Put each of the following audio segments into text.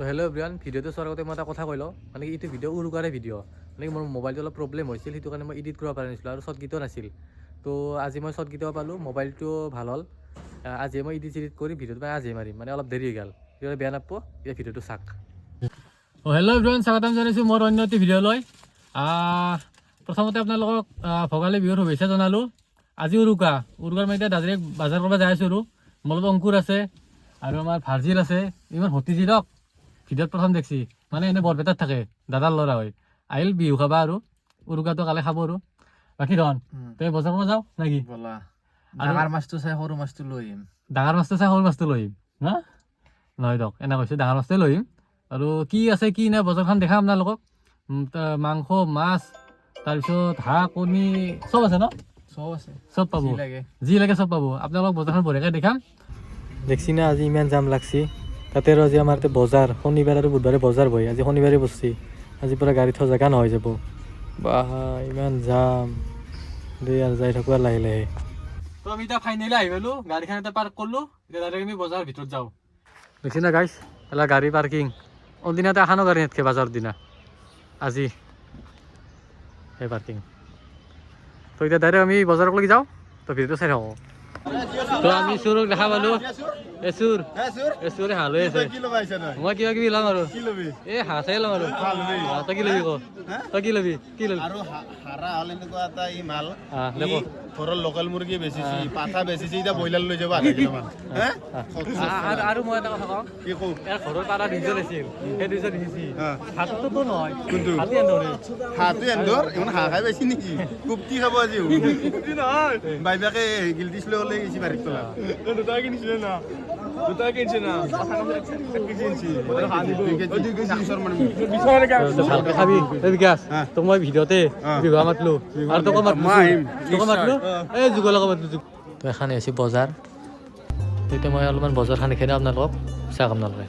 তো hello' everyone, ভিডিঅ'টো চোৱাৰ আগতে মই এটা কথা কৈ লওঁ, মানে এইটো ভিডিঅ' উৰুকাৰে ভিডিঅ', মানে মোৰ মোবাইলটো অলপ প্ৰব্লেম হৈছিল, সেইটো কাৰণে মই এডিট কৰিব পৰা নাছিলোঁ আৰু শ্বৰ্ট গীতো নাছিল। তো আজি মই শ্বৰ্ট গীতো পালোঁ, মোবাইলটো ভাল হ'ল। আজি মই এডিট কৰি ভিডিঅ'টো আজি মাৰিম, মানে অলপ দেৰি হৈ গ'ল, সেইটো বেয়া নাপাব, এতিয়া ভিডিঅ'টো চাওক। হেল্ল' এভৰিৱান, স্বাগতম জনাইছোঁ মোৰ অন্য এটি ভিডিঅ'লৈ। প্ৰথমতে আপোনালোকক ভোগালী বিহুৰ শুভেচ্ছা জনালোঁ। আজি উৰুকাৰ মই এতিয়া ডাইৰেক্ট বজাৰ কৰিব যাই আছোঁ। আৰু মোৰ লগত অংকুৰ আছে আৰু আমাৰ ভাৰ্জিল আছে, ইমান ভতিজিৰক ভিডিঅ'ত প্ৰথম দেখছি, মানে এনে বৰপেটাত থাকে, দাদাৰ ল'ৰা হয়। আহিল বিহু খাবা আৰু উৰুকাটো কালে খাব। আৰু বাকী ধন তই বজাৰ কৰিব যাওঁ নেকি? ডাঙৰ মাছটো চাই সৰু মাছটো লৈ আহিম। ডাঙৰ মাছটো চাই সৰু মাছটো লৈ আহিম হা? নহয় দক, এনে কৈছে ডাঙৰ মাছটোৱে লৈ আহিম। আৰু কি আছে কি নাই বজাৰখন দেখাম আপোনালোকক। মাংস, মাছ, তাৰপিছত হাঁহ, কণী চব আছে ন? চব আছে, চব পাব, যি লাগে চব পাব। আপোনালোকক বজাৰখন বঢ়িয়াকৈ দেখাম। দেখছি না আজি ইমান জাম লাগছি তাতে। আৰু আজি আমাৰ বজাৰ শনিবাৰ আৰু বুধবাৰে বজাৰ বহে, আজি শনিবাৰে বসছি। আজি পৰা গাড়ী থোৱা জেগা নহয় যাব, বা ইমান জাম দেই। আৰু যাই থাকোঁ আৰু লাহে লাহে। তো আমি এতিয়া ফাইনেলি আহি পালোঁ, গাড়ীখন এটা পাৰ্ক কৰিলোঁ, এতিয়া ডাইৰেক্ট আমি বজাৰৰ ভিতৰত যাওঁ। দেখছি না গাইছ, এলা গাড়ী পাৰ্কিং। অন্দিনাতে এখানো গাড়ী নাথাকে বাজাৰৰ দিনা, আজি সেই পাৰ্কিং। তো এতিয়া ডাইৰেক্ট আমি বজাৰলৈকে যাওঁ, তো ভিডিঅ'টো চাই থাকোঁ। তো আমি চুৰক দেখা পালোঁ, চুৰে হাল হৈ আছে। মই কিবা কিবি ল'ম আৰু এই হাঁহ চাই ল'ম আৰু। তই কি ল'বি ক? তই কি ল'বি? কি ল'বি? আৰু হাৰা হ'ল এনেকুৱা এটা ই মাল, দেখো ঘৰৰ লোকেল মুৰ্গী বেচিছি, পাঠা বেচিছি, এতিয়া ব্ৰইলাৰ লৈ যাব 8 কিলোমান। আৰু মই এটা কথা কওঁ, কি কওঁ, ইয়াৰ ঘৰৰ পাৰা 2জন আছিল, সেই 2জন দিছি হাতটোতো নহয়, কোনটো হাতী এন্দৰে হাঁহটো এন্দৰ ইমান হাঁহ খাই বেছি নেকি? কুপ্তি খাব আজি নহয় বাইবাকে গিলটিছ লৈ ওলাই গৈছি বাৰীত তলা। দুটা কিনিছিলে না, দুটা কিনিছে না, ভালকে খাবি বিকাশ। তোক মই ভিডিঅ'তে বিহু মাতলো আৰু তোকো মাতলো এই যুগৰ লগত মাতলো। তো এখন আহিছে বজাৰ, তেতিয়া মই অলপমান বজাৰখন দেখাই দিওঁ আপোনালোকক, চাওক আপোনালোকে।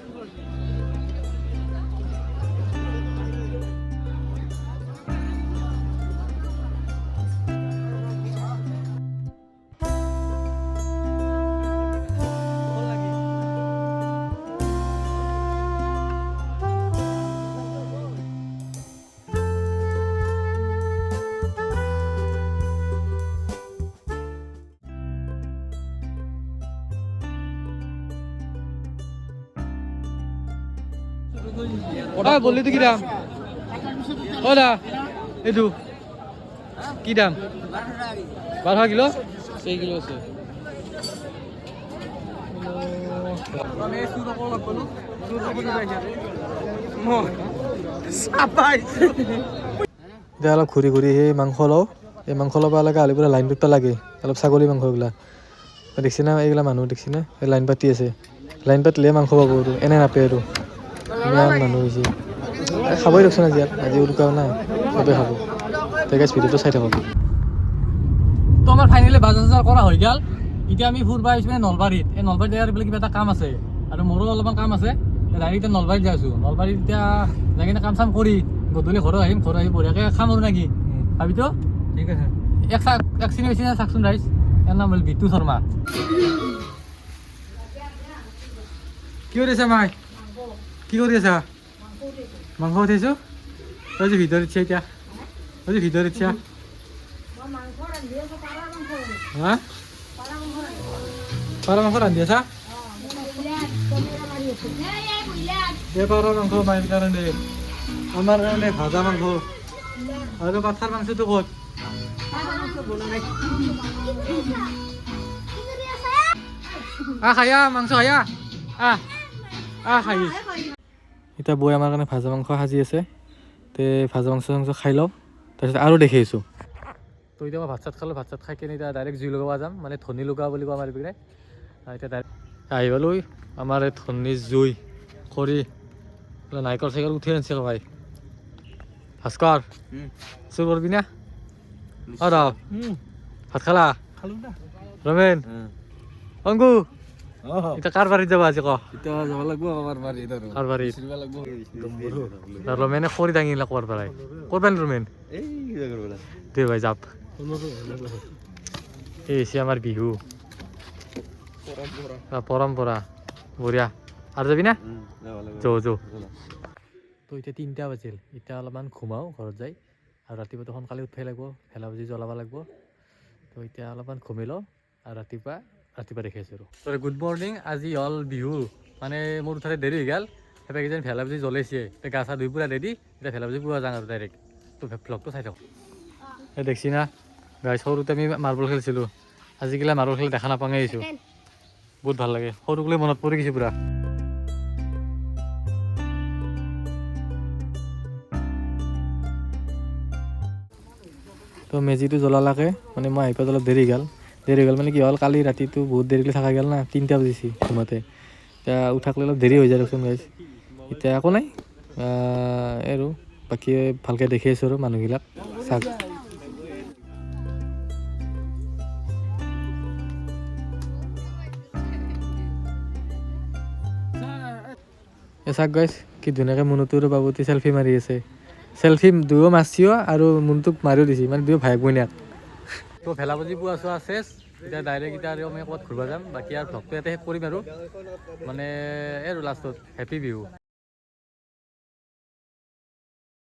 বললি তো কি দাম? ও দা এইটো কি দাম? 12 কিলো? 6 কিলো আছে। এতিয়া অলপ ঘূৰি ঘূৰি সেই মাংস লওঁ, এই মাংস ল'ব লাগে হ'লে পুৰা লাইন পাতিব লাগে, অলপ ছাগলী মাংসগিলা দেখছি না। এইগিলা মানুহ দেখছি না, এই লাইন পাতি আছে, লাইন পাতিলে মাংস পাব আৰু এনে নাপায়। আৰু ইমান মানুহ হৈছে, খাবই দিয়কচোন আজি। আজি উৰুকা না, চবেই খাব। তাই গাইছ ভিডিঅ'টো চাই থাকক। তো আমাৰ ফাইনেলি বজাৰ চজাৰ কৰা হৈ গ'ল। এতিয়া আমি ফুৰিব আহিছোঁ নলবাৰীত। এই নলবাৰীত ইয়াৰ বোলে কিবা এটা কাম আছে, আৰু মোৰো অলপমান কাম আছে। ডাইৰেক্ট এতিয়া নলবাৰীত যাই আছোঁ। নলবাৰীত এতিয়া যাই কিনে কাম চাম কৰি গধূলি ঘৰত আহিম, ঘৰত আহি বঢ়িয়াকৈ খাম আৰু নেকি ভাবিতো। ঠিক আছে, এক চিনি বেছি চাকচোন ৰাইজ, ইয়াৰ নাম হ'ল বিটু শৰ্মা। কি কৰি আছা মাই? কি কৰি আছা? মাংস উঠাইছোঁ। তই যে ভিতৰত ইচ্ছা, এতিয়া তই যে ভিতৰত ইচ্ছা হা? পাৰ মাংস ৰান্ধি আছা? এই পাৰ মাংস মাৰ কাৰণে, আমাৰ কাৰণে ভাজা মাংস আৰু পাঠাৰ মাংসটো ক'ত? খায়া মাংস খায়া খাই। এতিয়া বৈ আমাৰ কাৰণে ভাজা মাংস সাজি আছে, তে ভাজা মাংস খাই লওঁ, তাৰপিছত আৰু দেখি আছোঁ। তো এতিয়া মই ভাত চাত খালোঁ, ভাত চাত খাই কিনে এতিয়া ডাইৰেক্ট জুই লগাব যাম, মানে ধনী লগাব বুলি কোৱা আমাৰ পিনে। এতিয়া ডাইৰেক্ট আহি পালোঁ আমাৰ এই ধনী জুই খৰি, নাৰিকল চাইকল উঠি আনিছে ভাই। ভাস্কৰ চুৰ কৰবি না? ভাত খালা? ৰমেন অংকু এতিয়া কাৰ বাৰীত যাবা আজি? ৰমেনে খৰি দাঙিলা ক'ৰ পৰাই? ক'ৰ পালে ৰমেন? দে ভাই যাপ। এই হৈছে আমাৰ বিহু পৰম্পৰা, বঢ়িয়া। আৰু যাবি না যৌ তো এতিয়া 3টা বাজিল এতিয়া অলপমান ঘুমাওঁ ঘৰত যাই আৰু ৰাতিপুৱাটো সোনকালে উঠিব লাগিব ভেলা বুজি জ্বলাব লাগিব তো এতিয়া অলপমান ঘুমি লওঁ আৰু ৰাতিপুৱা দেখি আছোঁ আৰু গুড মৰ্ণিং আজি হ'ল বিহু মানে মোৰ উঠাতে দেৰি হৈ গ'ল সেইবাবে কিজানি ভেলা বুজি জ্বলাইছে এতিয়া গা চা ধুই পুৰা ৰেডি এতিয়া ভেলা বুজি পুৱা যাওঁ আৰু ডাইৰেক্ট তো ভ্লগটো চাই থাকক এই দেখছি না গাই সৰুতে আমি মাৰ্বল খেলিছিলোঁ আজিকালি মাৰ্বল খেলি দেখা নাপাঙে আহিছোঁ বহুত ভাল লাগে সৰুকলৈ মনত পৰি গৈছে পুৰা তো মেজিটো জ্বলালাকে মানে মই আহি পাওঁতে অলপ দেৰি গ'ল মানে কি হ'ল কালি ৰাতিটো বহুত দেৰিলৈ থকা গ'ল না 3টা বাজিছে ঘুমতে এতিয়া উঠাকলৈ অলপ দেৰি হৈ যায় দেচোন গাইছ এতিয়া একো নাই আৰু বাকী ভালকৈ দেখি আছোঁ আৰু মানুহবিলাক চাওক চাওক গাইছ কি ধুনীয়াকৈ মুনুটো আৰু বাবুটি চেল্ফি মাৰি আছে চেল্ফি দুয়ো মাৰছিও আৰু মুনুটোক মাৰিও দিছে মানে দুয়ো ভাই বইনাক তো ভেলা বুজি পোৱা চোৱা চেছ এতিয়া ডাইৰেক্ট এতিয়া আৰু আমি ক'ৰবাত ঘূৰিব যাম বাকী আৰু ভ্লগটো ইয়াতে শেষ কৰিম আৰু মানে এই আৰু লাষ্টত হেপী বিহু